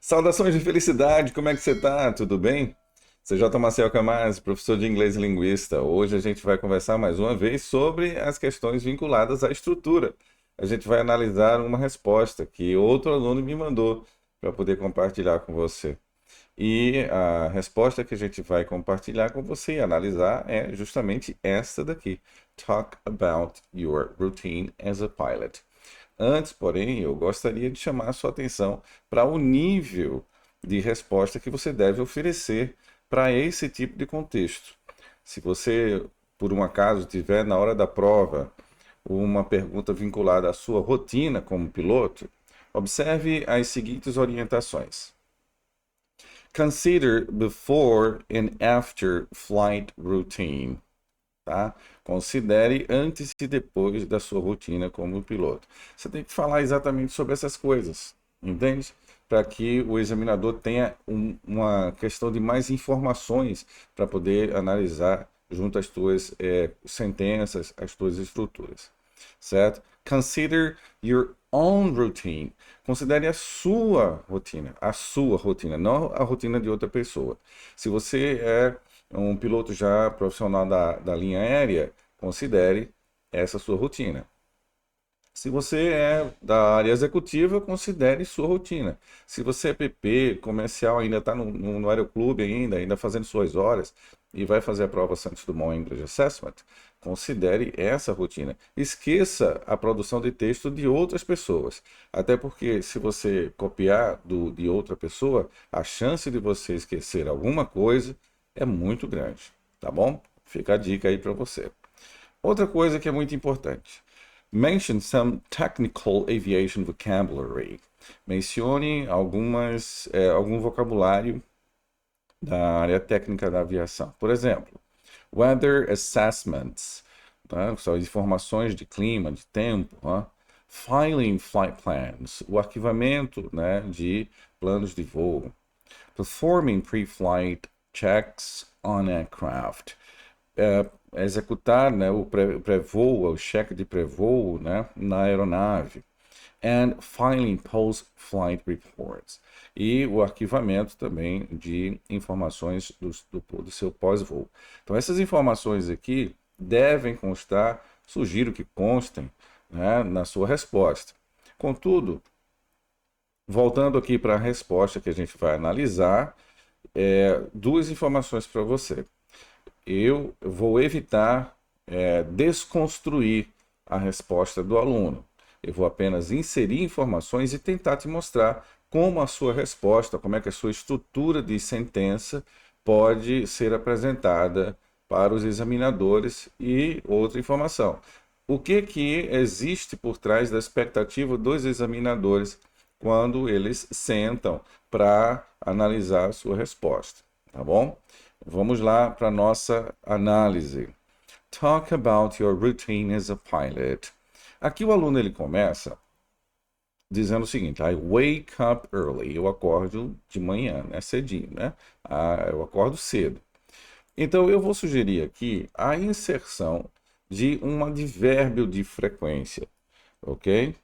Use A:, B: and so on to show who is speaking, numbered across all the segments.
A: Saudações de felicidade, como é que você tá? Tudo bem? CJ Maciel Camaz, professor de inglês e linguista. Hoje a gente vai conversar mais uma vez sobre as questões vinculadas à estrutura. A gente vai analisar uma resposta que outro aluno me mandou para poder compartilhar com você. E a resposta que a gente vai compartilhar com você e analisar é justamente esta daqui. Talk about your routine as a pilot. Antes, porém, eu gostaria de chamar a sua atenção para o nível de resposta que você deve oferecer para esse tipo de contexto. Se você, por um acaso, tiver na hora da prova uma pergunta vinculada à sua rotina como piloto, observe as seguintes orientações. Consider before and after flight routine. Tá? Considere antes e depois da sua rotina como piloto. Você tem que falar exatamente sobre essas coisas, entende? Para que o examinador tenha uma questão de mais informações para poder analisar junto às tuas sentenças, as tuas estruturas, certo? Consider your own routine. Considere a sua rotina, não a rotina de outra pessoa. Se você é um piloto já profissional da linha aérea, considere essa sua rotina. Se você é da área executiva, considere sua rotina. Se você é PP, comercial, ainda está no aeroclube ainda fazendo suas horas e vai fazer a prova Santos Dumont English Assessment, considere essa rotina. Esqueça a produção de texto de outras pessoas. Até porque se você copiar de outra pessoa, a chance de você esquecer alguma coisa é muito grande, tá bom? Fica a dica aí para você. Outra coisa que é muito importante. Mention some technical aviation vocabulary. Mencione algum vocabulário da área técnica da aviação. Por exemplo, weather assessments, tá? São as informações de clima, de tempo. Tá? Filing flight plans, o arquivamento, né, de planos de voo. Performing pre-flight checks on aircraft. Executar, né, o pré-voo, o cheque de pré-voo, né, na aeronave. And filing post-flight reports. E o arquivamento também de informações do seu pós-voo. Então, essas informações aqui devem constar, sugiro que constem, né, na sua resposta. Contudo, voltando aqui para a resposta que a gente vai analisar, duas informações para você. Eu vou evitar desconstruir a resposta do aluno. Eu vou apenas inserir informações e tentar te mostrar como a sua resposta, como é que a sua estrutura de sentença pode ser apresentada para os examinadores. E outra informação, o que existe por trás da expectativa dos examinadores quando eles sentam para analisar a sua resposta, tá bom? Vamos lá para a nossa análise. Talk about your routine as a pilot. Aqui o aluno ele começa dizendo o seguinte: I wake up early. Eu acordo de manhã, né? Cedinho, né? Eu acordo cedo. Então eu vou sugerir aqui a inserção de um advérbio de frequência, ok?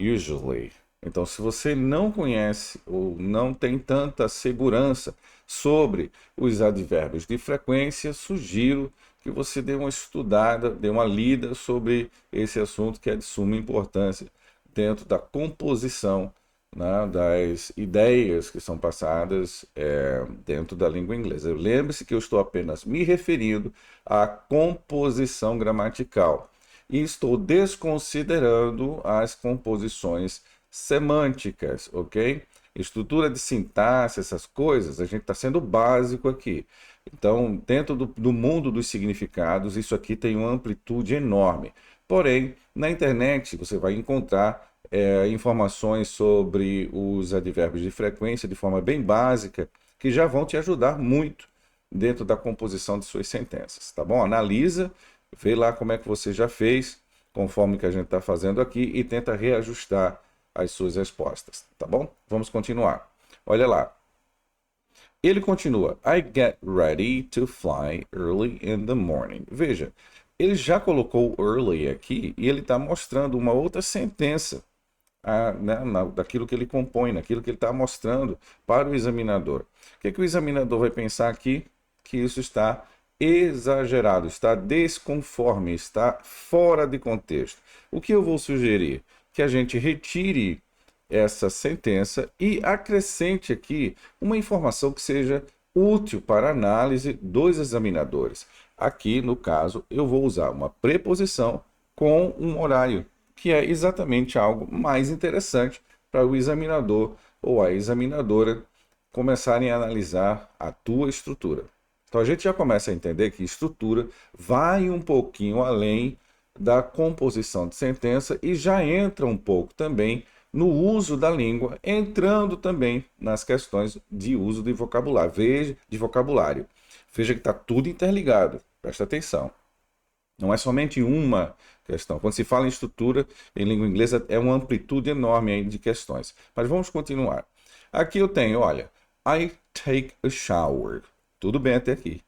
A: Usually. Então, se você não conhece ou não tem tanta segurança sobre os advérbios de frequência, sugiro que você dê uma estudada, dê uma lida sobre esse assunto que é de suma importância dentro da composição, né, das ideias que são passadas dentro da língua inglesa. Lembre-se que eu estou apenas me referindo à composição gramatical e estou desconsiderando as composições semânticas, ok? Estrutura de sintaxe, essas coisas, a gente está sendo básico aqui. Então, dentro do mundo dos significados, isso aqui tem uma amplitude enorme. Porém, na internet você vai encontrar informações sobre os advérbios de frequência de forma bem básica, que já vão te ajudar muito dentro da composição de suas sentenças, tá bom? Analisa, vê lá como é que você já fez, conforme que a gente está fazendo aqui, e tenta reajustar as suas respostas, tá bom? Vamos continuar. Olha lá. Ele continua. I get ready to fly early in the morning. Veja, ele já colocou early aqui e ele está mostrando uma outra sentença né, daquilo que ele compõe, naquilo que ele está mostrando para o examinador. O que o examinador vai pensar aqui? Que isso está exagerado, está desconforme, está fora de contexto. O que eu vou sugerir? Que a gente retire essa sentença e acrescente aqui uma informação que seja útil para a análise dos examinadores. Aqui, no caso, eu vou usar uma preposição com um horário, que é exatamente algo mais interessante para o examinador ou a examinadora começarem a analisar a tua estrutura. Então a gente já começa a entender que estrutura vai um pouquinho além da composição de sentença e já entra um pouco também no uso da língua, entrando também nas questões de uso de vocabulário. Veja que está tudo interligado, presta atenção. Não é somente uma questão. Quando se fala em estrutura, em língua inglesa, é uma amplitude enorme de questões. Mas vamos continuar. Aqui eu tenho, olha, I take a shower. Tudo bem até aqui.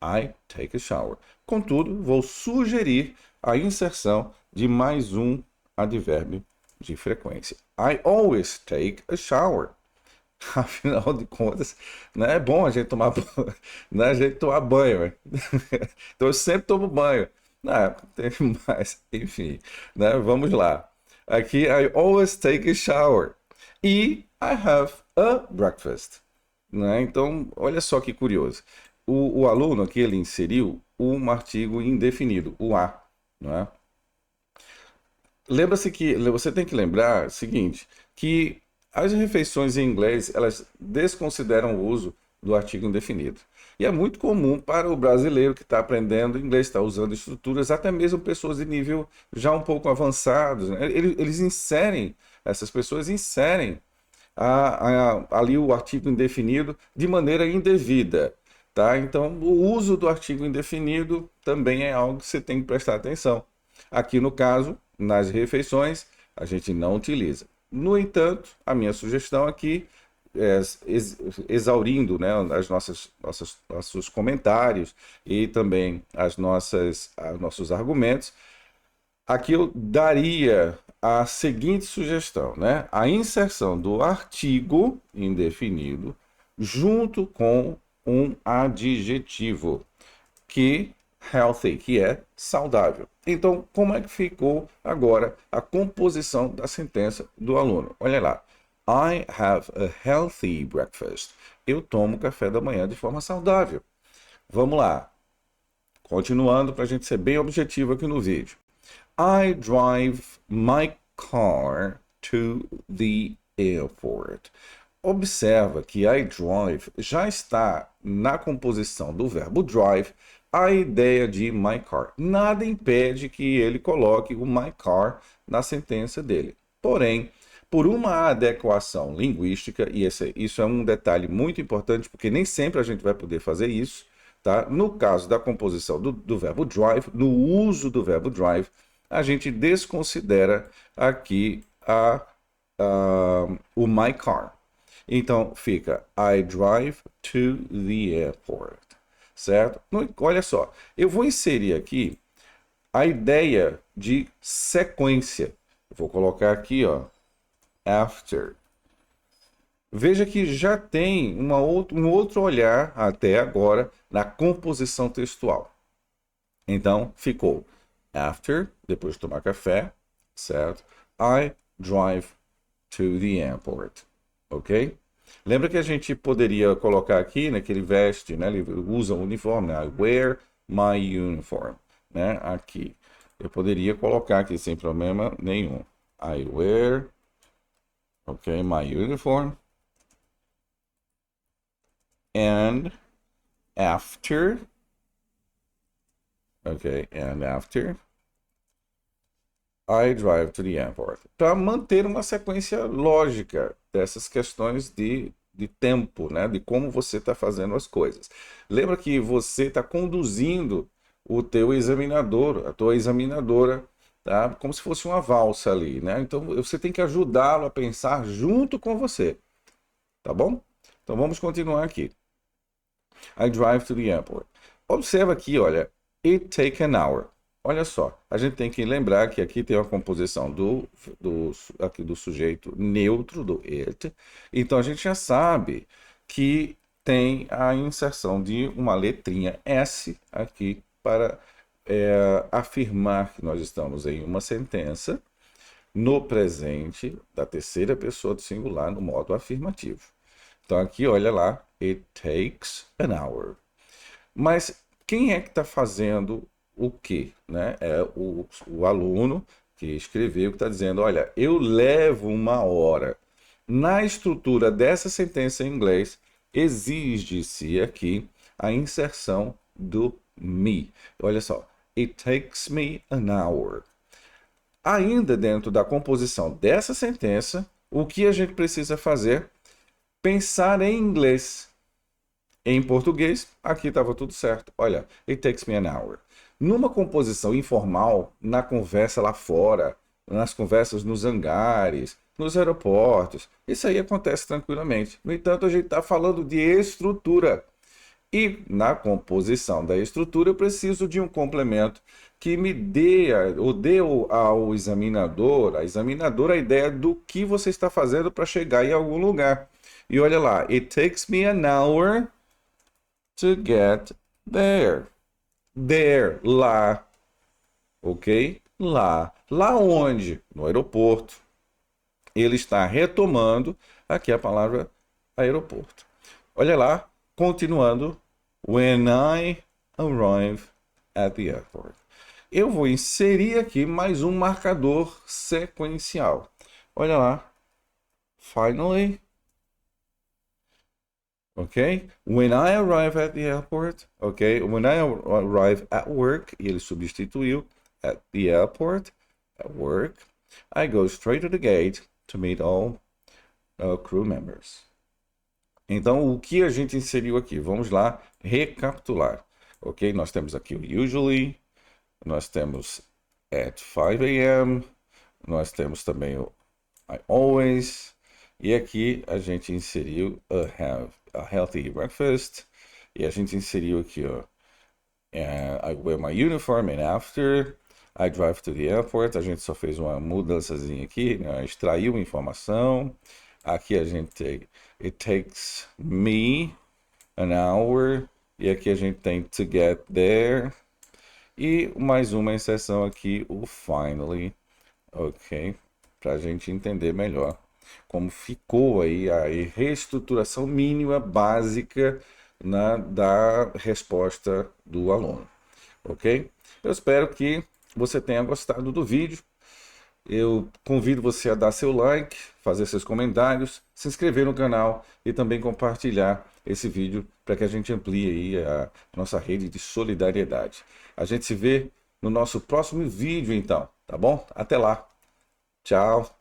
A: I take a shower. Contudo, vou sugerir a inserção de mais um advérbio de frequência. I always take a shower. Afinal de contas, né, é bom a gente tomar, né, a gente tomar banho. Né? Então eu sempre tomo banho. Ah, tem mais, enfim, né? Vamos lá. Aqui, I always take a shower. E I have a breakfast. Né? Então, olha só que curioso. O aluno aqui, ele inseriu um artigo indefinido, o a. Né? Lembra-se que você tem que lembrar o seguinte, que as refeições em inglês, elas desconsideram o uso do artigo indefinido. E é muito comum para o brasileiro que está aprendendo inglês, está usando estruturas, até mesmo pessoas de nível já um pouco avançados, né? Eles inserem, essas pessoas inserem ali o artigo indefinido de maneira indevida. Tá? Então, o uso do artigo indefinido também é algo que você tem que prestar atenção. Aqui no caso, nas refeições, a gente não utiliza. No entanto, a minha sugestão aqui, exaurindo, né, nossos comentários e também nossos argumentos, aqui eu daria a seguinte sugestão, né? A inserção do artigo indefinido junto com um adjetivo que healthy, que é saudável. Então, como é que ficou agora a composição da sentença do aluno? Olha lá. I have a healthy breakfast. Eu tomo café da manhã de forma saudável. Vamos lá. Continuando para a gente ser bem objetivo aqui no vídeo. I drive my car to the airport. Observa que I drive já está na composição do verbo drive a ideia de my car. Nada impede que ele coloque o my car na sentença dele. Porém, por uma adequação linguística, e isso é um detalhe muito importante, porque nem sempre a gente vai poder fazer isso, tá? No caso da composição do verbo drive, no uso do verbo drive, a gente desconsidera aqui o my car. Então, fica I drive to the airport, certo? Olha só, eu vou inserir aqui a ideia de sequência. Vou colocar aqui, ó, after. Veja que já tem um outro olhar até agora na composição textual. Então, ficou after, depois de tomar café, certo? I drive to the airport, ok? Lembra que a gente poderia colocar aqui, né, que ele veste, né, ele usa um uniforme, né? I wear my uniform, né? Aqui. Eu poderia colocar aqui sem problema nenhum. I wear, ok, my uniform. And after, ok, and after, I drive to the airport. Para manter uma sequência lógica dessas questões de tempo, né? De como você está fazendo as coisas. Lembra que você está conduzindo o teu examinador, a tua examinadora, tá? Como se fosse uma valsa ali, né? Então você tem que ajudá-lo a pensar junto com você, tá bom? Então vamos continuar aqui. I drive to the airport. Observa aqui, olha, it take an hour. olha só, a gente tem que lembrar que aqui tem uma composição aqui do sujeito neutro, do it. Então a gente já sabe que tem a inserção de uma letrinha S aqui para afirmar que nós estamos em uma sentença no presente da terceira pessoa do singular no modo afirmativo. Então aqui, olha lá, it takes an hour. Mas quem é que está fazendo o quê? Né? É o aluno que escreveu, que está dizendo, olha, eu levo uma hora. Na estrutura dessa sentença em inglês, exige-se aqui a inserção do me. Olha só, it takes me an hour. Ainda dentro da composição dessa sentença, o que a gente precisa fazer? Pensar em inglês. Em português, aqui estava tudo certo. Olha, it takes me an hour. Numa composição informal, na conversa lá fora, nas conversas nos hangares, nos aeroportos, isso aí acontece tranquilamente. No entanto, a gente está falando de estrutura. E na composição da estrutura, eu preciso de um complemento que me dê, ou dê ao examinador, a examinadora, a ideia do que você está fazendo para chegar em algum lugar. E olha lá, it takes me an hour to get there. There, lá. Ok? Lá. Lá onde? No aeroporto. Ele está retomando aqui a palavra aeroporto. Olha lá, continuando. When I arrive at the airport. Eu vou inserir aqui mais um marcador sequencial. Olha lá. Finally. Ok? When I arrive at the airport. Ok? When I arrive at work. E ele substituiu at the airport. At work. I go straight to the gate to meet all crew members. Então, o que a gente inseriu aqui? Vamos lá recapitular. Ok? Nós temos aqui o usually. Nós temos at 5 a.m. Nós temos também o I always. E aqui a gente inseriu have a healthy breakfast. E a gente inseriu aqui, ó, I wear my uniform and after I drive to the airport. A gente só fez uma mudançazinha aqui, né? Extraiu informação. Aqui a gente tem it takes me an hour. E aqui a gente tem to get there. E mais uma inserção aqui, o finally. Ok? Para a gente entender melhor como ficou aí a reestruturação mínima básica da resposta do aluno. Ok? Eu espero que você tenha gostado do vídeo. Eu convido você a dar seu like, fazer seus comentários, se inscrever no canal e também compartilhar esse vídeo para que a gente amplie aí a nossa rede de solidariedade. A gente se vê no nosso próximo vídeo então, tá bom? Até lá. Tchau.